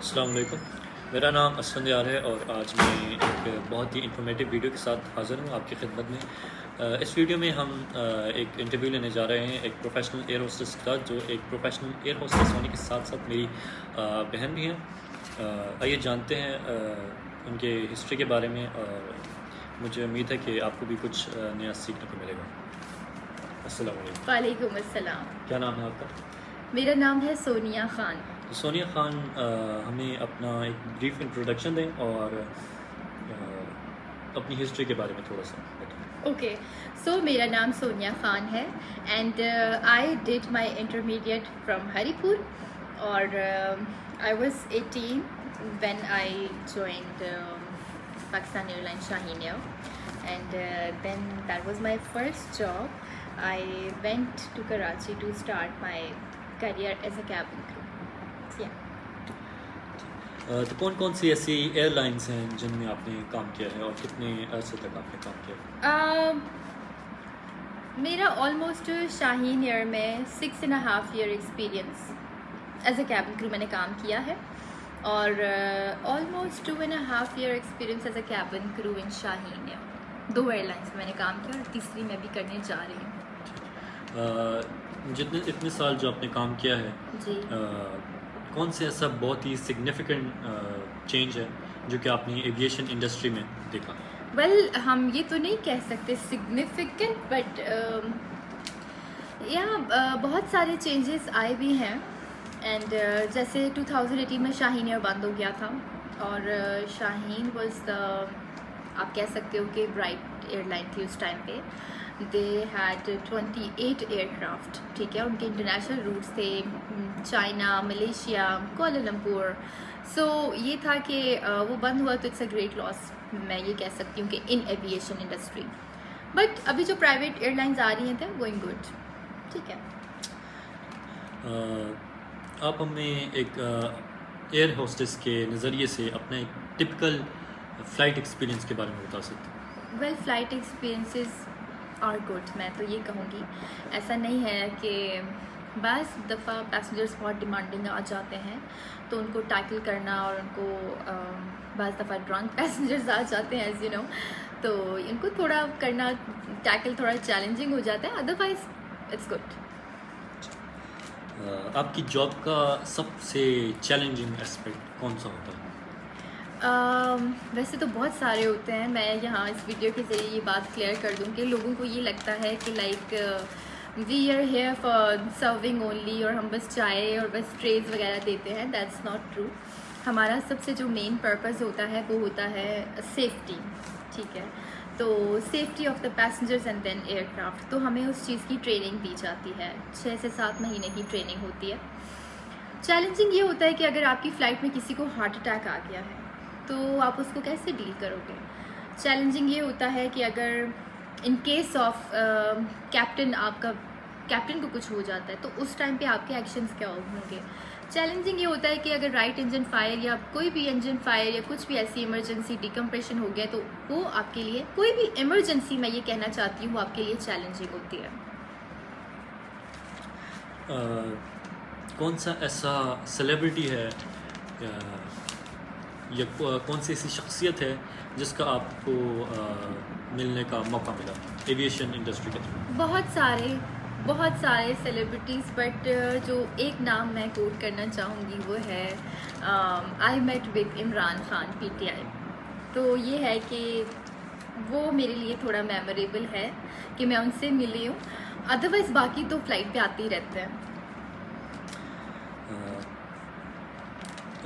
अस्सलाम वालेकुम। मेरा नाम असफंद यार है और आज मैं एक बहुत ही इंफॉर्मेटिव वीडियो के साथ हाज़िर हूँ आपकी खिदमत में। इस वीडियो में हम एक इंटरव्यू लेने जा रहे हैं एक प्रोफेशनल एयर होस्टेस का, जो एक प्रोफेशनल एयर होस्टेस होने के साथ साथ मेरी बहन भी हैं। आइए जानते हैं उनके हिस्ट्री के बारे में और मुझे उम्मीद है कि आपको भी कुछ नया सीखने को मिलेगा। अस्सलाम वालेकुम। वालेकुम अस्सलाम। क्या नाम है आपका? मेरा नाम है सोनिया खान। तो सोनिया खान, हमें अपना एक ब्रीफ इंट्रोडक्शन दें और अपनी हिस्ट्री के बारे में थोड़ा सा बताएं। ओके, सो मेरा नाम सोनिया खान है and I did my intermediate from Haripur और I was 18 when I joined Pakistan Airlines Shaheen Air and then that was my first job. I went to Karachi to start my career as a cabin crew. तो कौन कौन सी ऐसी airlines हैं जिनमें आपने काम किया है और कितने अरसे तक आपने काम किया है? मेरा ऑलमोस्ट शाहीन एयर में 6.5 year experience as a cabin crew मैंने काम किया है और almost 2.5 year experience as a cabin crew in Shaheen air. 2 airlines में मैंने काम किया और तीसरी मैं भी करने जा रही हूँ. जितने इतने साल जो आपने काम किया है जी. कौन से ऐसा बहुत ही सिग्निफिकेंट चेंज है जो कि आपने एविएशन इंडस्ट्री में देखा? वेल हम ये तो नहीं कह सकते सिग्निफिकेंट बट बहुत सारे चेंजेस आए भी हैं एंड जैसे 2018 में शाहीन एयर बंद हो गया था और शाहीन वाज द, आप कह सकते हो कि ब्राइट एयरलाइन थी उस टाइम पे. They had 28 aircraft. ठीक है, उनके इंटरनेशनल रूट्स थे चाइना, मलेशिया, कोलालमपुर. सो ये था कि वो बंद हुआ तो इट्स अ ग्रेट लॉस, मैं ये कह सकती हूँ कि इन एविएशन इंडस्ट्री. बट अभी जो प्राइवेट एयरलाइंस आ रही हैं थे गोइंग गुड. ठीक है. आप हमें एक एयर होस्टेस के नज़रिए से अपना एक टिपिकल फ़्लाइट एक्सपीरियंस के बारे में बता सकते हैं? Well flight experiences are good, मैं तो ये कहूँगी. ऐसा नहीं है कि बस दफ़ा पैसेंजर्स बहुत डिमांडिंग आ जाते हैं तो उनको टैकल करना और उनको बस दफ़ा ड्रंक पैसेंजर्स आ जाते हैं एज यू नो, तो इनको थोड़ा करना टैकल थोड़ा चैलेंजिंग हो जाता है. Otherwise it's good. आपकी जॉब का सबसे चैलेंजिंग एस्पेक्ट कौन सा होता है? वैसे तो बहुत सारे होते हैं. मैं यहाँ इस वीडियो के ज़रिए ये बात क्लियर कर दूँ कि लोगों को ये लगता है कि like we are here for serving only और हम बस चाय और बस ट्रेज वगैरह देते हैं. That's not true. हमारा सबसे जो मेन पर्पस होता है वो होता है सेफ्टी. ठीक है, तो safety of the passengers and then aircraft. तो हमें उस चीज़ की ट्रेनिंग दी जाती है. 6 से 7 महीने की ट्रेनिंग होती है. चैलेंजिंग ये होता है कि अगर आपकी फ़्लाइट में किसी को हार्ट अटैक आ गया है तो आप उसको कैसे डील करोगे. चैलेंजिंग ये होता है कि अगर इन केस ऑफ कैप्टन को कुछ हो जाता है तो उस टाइम पे आपके एक्शंस क्या होंगे. चैलेंजिंग ये होता है कि अगर राइट इंजन फायर या कोई भी इंजन फायर या कुछ भी ऐसी इमरजेंसी डिकम्प्रेशन हो गया तो वो आपके लिए, कोई भी इमरजेंसी मैं ये कहना चाहती हूँ, आपके लिए चैलेंजिंग होती है. कौन सा ऐसा सेलिब्रिटी है या कौन सी ऐसी शख्सियत है जिसका आपको मिलने का मौका मिला एविएशन इंडस्ट्री के थ्रू? बहुत सारे सेलिब्रिटीज़, बट जो एक नाम मैं कोट करना चाहूँगी वो है I met with Imran Khan PTI. तो ये है कि वो मेरे लिए थोड़ा मेमोरेबल है कि मैं उनसे मिली हूँ. अदरवाइज़ बाकी तो फ्लाइट पे आते ही रहते हैं.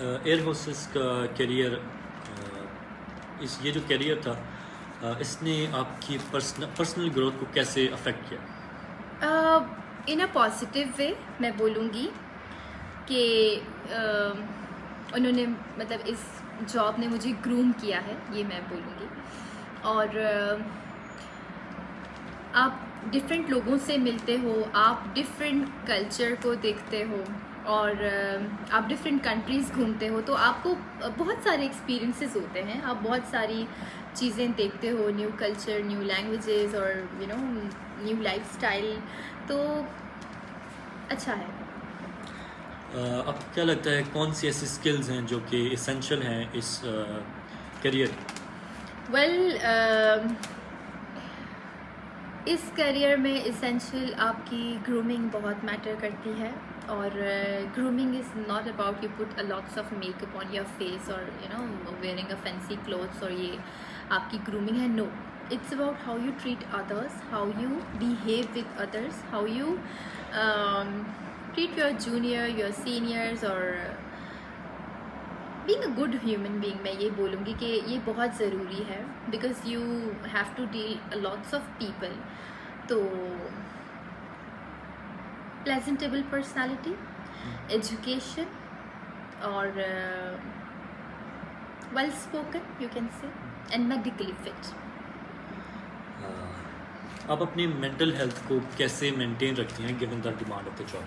एयर होस्टेस का करियर, ये जो करियर था, इसने आपकी पर्सनल ग्रोथ को कैसे अफेक्ट किया? इन अ पॉजिटिव वे मैं बोलूँगी कि उन्होंने मतलब इस जॉब ने मुझे ग्रूम किया है, ये मैं बोलूँगी. और आप डिफरेंट लोगों से मिलते हो, आप डिफरेंट कल्चर को देखते हो और आप डिफरेंट कंट्रीज़ घूमते हो तो आपको बहुत सारे एक्सपीरियंसेस होते हैं. आप बहुत सारी चीज़ें देखते हो, न्यू कल्चर, न्यू लैंग्वेजेस और यू नो न्यू लाइफस्टाइल. तो अच्छा है. आपको क्या लगता है कौन सी ऐसी स्किल्स हैं जो कि इसेंशियल हैं इस करियर? वेल, इस करियर में इसेंशियल आपकी ग्रूमिंग बहुत मैटर करती है। और grooming is not about you put a lots of makeup on your face और वेयरिंग अ फैंसी क्लोथ्स और ये आपकी ग्रूमिंग है। No, it's about how you treat others, how you behave with others, how you treat your junior, your seniors, or being a good human being। मैं ये बोलूँगी कि ये बहुत ज़रूरी है because you have to deal lots of people। तो pleasantable personality, education, और well spoken you can say, and medically fit। आप अपनी मेंटल हेल्थ को कैसे मेंटेन रखती हैं given the demand of the job?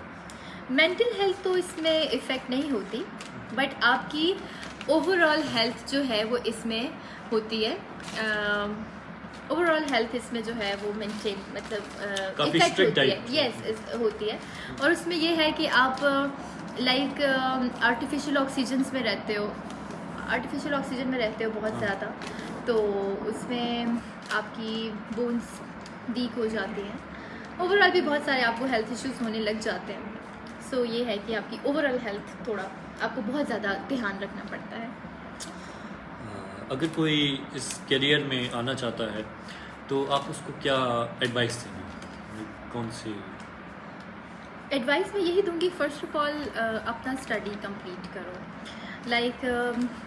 Mental health तो इसमें इफ़ेक्ट नहीं होती, बट आपकी ओवरऑल हेल्थ जो है वो इसमें होती है। ओवरऑल हेल्थ इसमें जो है वो मेंटेन मतलब काफी इफेक्ट strict होती है। diet। यस, होती है। और उसमें ये है कि आप लाइक आर्टिफिशियल ऑक्सीजन में रहते हो, आर्टिफिशियल ऑक्सीजन में रहते हो बहुत ज़्यादा, तो उसमें आपकी बोन्स वीक हो जाती हैं। ओवरऑल भी बहुत सारे आपको हेल्थ इश्यूज होने लग जाते हैं। सो ये है कि आपकी ओवरऑल हेल्थ थोड़ा आपको बहुत ज़्यादा ध्यान रखना पड़ता है। अगर कोई इस करियर में आना चाहता है तो आप उसको क्या एडवाइस देंगे? कौन सी एडवाइस मैं यही दूंगी, फर्स्ट ऑफ ऑल अपना स्टडी कंप्लीट करो। लाइक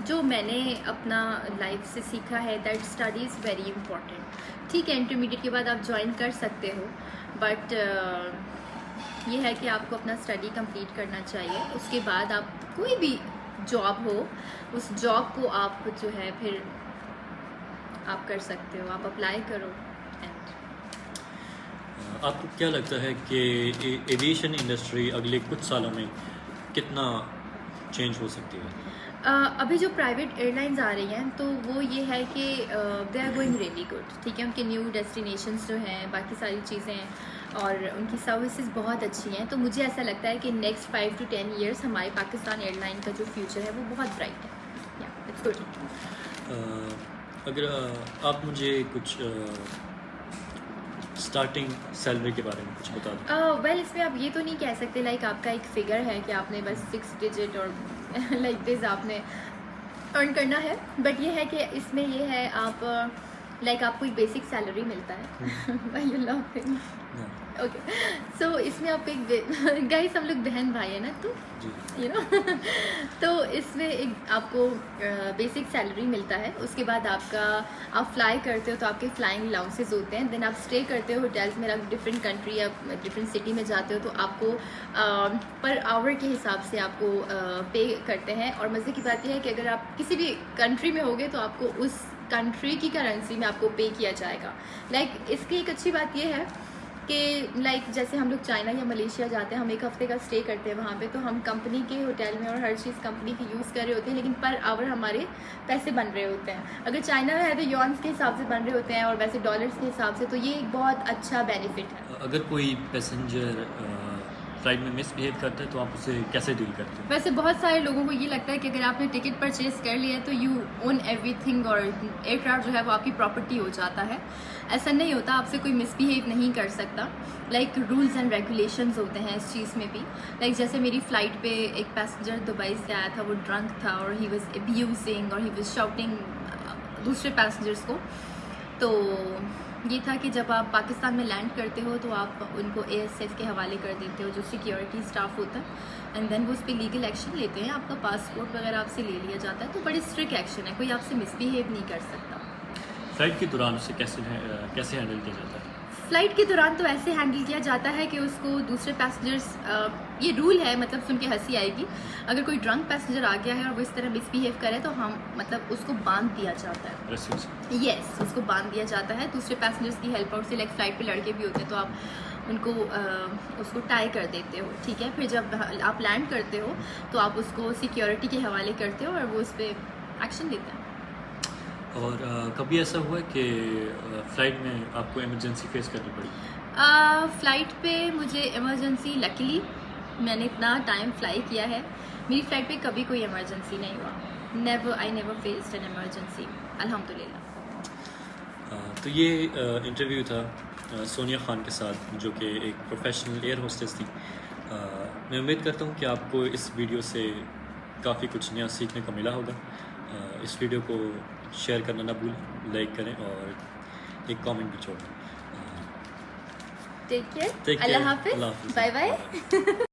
जो मैंने अपना लाइफ से सीखा है that study is very important. ठीक है, इंटरमीडिएट के बाद आप ज्वाइन कर सकते हो, बट ये है कि आपको अपना स्टडी कंप्लीट करना चाहिए। उसके बाद आप कोई भी जॉब हो, उस जॉब को आप जो है फिर आप कर सकते हो, आप अप्लाई करो। एंड आपको क्या लगता है कि एविएशन इंडस्ट्री अगले कुछ सालों में कितना चेंज हो सकती है? अभी जो प्राइवेट एयरलाइंस आ रही हैं तो वो ये है कि they are going really good. ठीक है, उनके न्यू डेस्टिनेशंस जो हैं, बाकी सारी चीज़ें और उनकी सर्विसेज बहुत अच्छी हैं। तो मुझे ऐसा लगता है कि नेक्स्ट 5 to 10 ईयर्स हमारे पाकिस्तान एयरलाइन का जो फ्यूचर है वो बहुत ब्राइट है। या इट्स गुड। अगर आप मुझे कुछ स्टार्टिंग सैलरी के बारे में कुछ बता दें। वेल, इसमें आप ये तो नहीं कह सकते लाइक आपका एक फिगर है कि आपने बस 6 डिजिट और लाइक दिस आपने अर्न करना है, बट ये है कि इसमें ये है आप लाइक आपको एक बेसिक सैलरी मिलता है। Why you laughing? ओके, सो इसमें आपको एक गाइस हम लोग बहन भाई है ना, तो यू नो तो इसमें एक आपको बेसिक सैलरी मिलता है। उसके बाद आपका आप फ्लाई करते हो तो आपके फ्लाइंग अलाउंसेस होते हैं। देन आप स्टे करते हो होटल्स में, आप डिफरेंट कंट्री या डिफरेंट सिटी में जाते हो तो आपको पर आवर के हिसाब से आपको पे करते हैं। और मज़े की बात यह है कि अगर आप किसी भी कंट्री में होगे तो आपको उस कंट्री की करेंसी में आपको पे किया जाएगा। लाइक इसकी एक अच्छी बात यह है कि लाइक जैसे हम लोग चाइना या मलेशिया जाते हैं, हम एक हफ्ते का स्टे करते हैं वहाँ पे, तो हम कंपनी के होटल में और हर चीज़ कंपनी की यूज़ कर रहे होते हैं, लेकिन पर आवर हमारे पैसे बन रहे होते हैं। अगर चाइना में है तो यॉन्स के हिसाब से बन रहे होते हैं और वैसे डॉलर्स के हिसाब से, तो ये एक बहुत अच्छा बेनिफिट है। अगर कोई पैसेंजर फ्लाइट में मिसबिहेव करता है तो आप उसे कैसे डील करते हैं? वैसे बहुत सारे लोगों को ये लगता है कि अगर आपने टिकट परचेज कर लिया है तो यू ओन एवरीथिंग और एयरक्राफ्ट जो है वो आपकी प्रॉपर्टी हो जाता है। ऐसा नहीं होता, आपसे कोई मिसबिहेव नहीं कर सकता। लाइक रूल्स एंड रेगुलेशंस होते हैं इस चीज़ में भी। लाइक जैसे मेरी फ़्लाइट पे एक पैसेंजर दुबई से आया था, वो ड्रंक था और ही वॉज अब्यूजिंग और ही वॉज शाउटिंग दूसरे पैसेंजर्स को। तो ये था कि जब आप पाकिस्तान में लैंड करते हो तो आप उनको ASF के हवाले कर देते हो, जो सिक्योरिटी स्टाफ होता है, एंड देन वो उस पर लीगल एक्शन लेते हैं। आपका पासपोर्ट वगैरह आपसे ले लिया जाता है। तो बड़ी स्ट्रिक्ट एक्शन है, कोई आपसे मिसबिहेव नहीं कर सकता। फ्लाइट के दौरान उसे कैसे हैंडल किया जाता है? फ़्लाइट के दौरान तो ऐसे हैंडल किया जाता है कि उसको दूसरे पैसेंजर्स, ये रूल है, मतलब सुन के हंसी आएगी, अगर कोई ड्रंक पैसेंजर आ गया है और वो इस तरह मिसबिहेव करे तो हम मतलब उसको बांध दिया जाता है। रस्सी से? यस, उसको बांध दिया जाता है। दूसरे पैसेंजर्स की हेल्प आउट से, लाइक फ़्लाइट पे लड़के भी होते हैं तो आप उनको उसको टाई कर देते हो। ठीक है, फिर जब आप लैंड करते हो तो आप उसको सिक्योरिटी के हवाले करते हो और वो उस पर एक्शन लेते हैं। और कभी ऐसा हुआ कि फ़्लाइट में आपको इमरजेंसी फेस करनी पड़ी? फ़्लाइट पे मुझे इमरजेंसी लकीली मैंने इतना टाइम फ्लाई किया है, मेरी फ़्लाइट पे कभी कोई इमरजेंसी नहीं हुआ। I never faced an emergency, अल्हम्दुलिल्लाह। तो ये इंटरव्यू था सोनिया खान के साथ, जो कि एक प्रोफेशनल एयर होस्टेस थी। मैं उम्मीद करता हूँ कि आपको इस वीडियो से काफ़ी कुछ नया सीखने को मिला होगा। इस वीडियो को शेयर करना ना भूलें, लाइक करें और एक कमेंट भी छोड़ें। टेक केयर, अल्लाह हाफिज़, बाय बाय।